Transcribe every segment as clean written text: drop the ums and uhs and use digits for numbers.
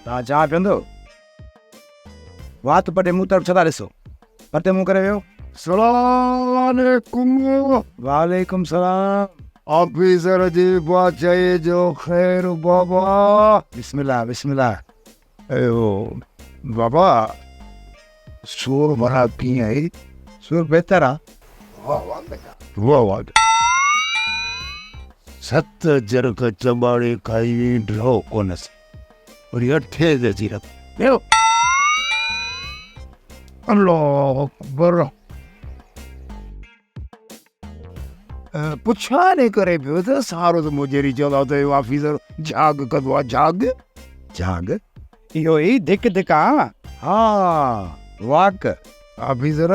तव्हां चाह पीअंदो? वात पटे मूं तरफ़ छा था ॾिसो? पटे मूं करे वियो। सलाम वालेकुम सलाम। ऑफिसर जी बादशाही जो ख़ैर बाबा। बिस्मिल्लाह बिस्मिल्लाह। अयो बाबा सूर भरा कीअं आहे? सूर बहितर आहे। वाह वाह 7 जरक चबाड़े खाई ड्रो कोनस और 8 जजीरत यो अल्लाह अकबर। पुछा नहीं करे पियो त सारो त मुजेरी चवंदा त ऑफिसर जाग कंदो आहे। जाग जाग इहो ई धिक धिक आहे। हा वाक। ऑफिसर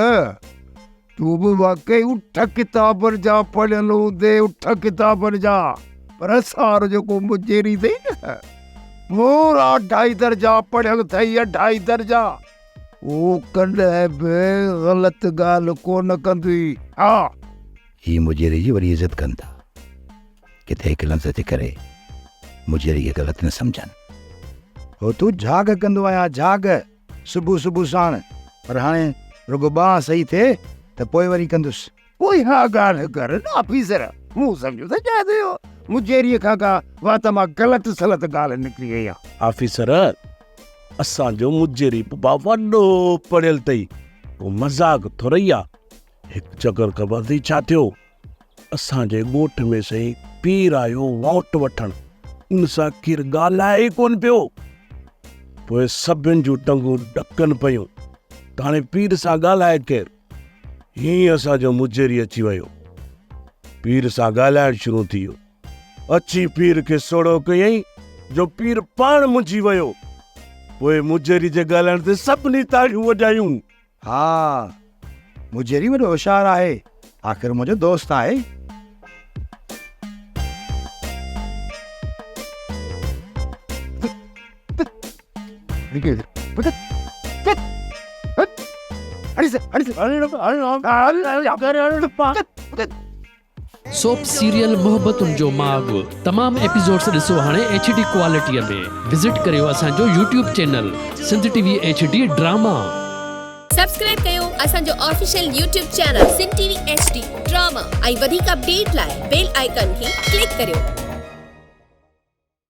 तू भी वाकई उठ किताबन जा पढ़ियल हूंदे। उठ किताबन जा पर सारो जेको मुजेरी अथई न पूरा 2.5 दर्जा पढ़ियल अथई। 2.5 दर्जा वो कॾहिं बि ग़लति ॻाल्हि कोन कंदी। हा ही मुजेरी जी वरी इज़त कनि था। किथे हिकु लफ़्ज़ ते करे मुजेरी खे ग़लति न सम्झनि। हो तूं झाग कंदो आहियां झाग सुबुह सुबुह साण। पर हाणे रुगो बांह सही थिए त पोइ वरी कंदुसि। कोई हा ॻाल्हि कर न ऑफिसर। मूं सम्झो त शायदि मुजेरीअ खां का वात मां ग़लति सलत ॻाल्हि निकिरी वई आहे। ऑफिसर असांजो मुजेरी बाबा वॾो पढ़ियल अथई। पोइ मज़ाक थोरई आहे। हिकु चकर ख़बर अथई छा थियो? असांजे ॻोठ में सही पीर आयो वोट वठण। उन सां केरु ॻाल्हाए ई कोन पियो। पोइ सभिनि जूं टंगूं ॾकनि पियूं त हाणे पीर सां ॻाल्हाए केरु? हीअं असांजो मुजेरी अची वियो। पीर सां ॻाल्हाइण शुरू थी वियो। अची पीर खे सोड़ो कयईं जो पीर पाण मुंझी वियो। पोइ मुजेरी जे ॻाल्हाइण ते सभिनी ताड़ियूं वॼायूं। हा मुजेरी वॾो होशियारु आहे। आख़िर मुंहिंजो दोस्त आहे। सोप सीरियल मोहब्बतुनि जो माग तमाम एपिसोड्स ॾिसो हाणे HD क्वालिटीअ में। विज़िट करियो असांजो YouTube channel Sindh TV HD drama. Subscribe कयो असांजो official YouTube channel Sindh TV HD drama ऐं वधीक अपडेट लाइ बेल आइकन खे क्लिक करियो।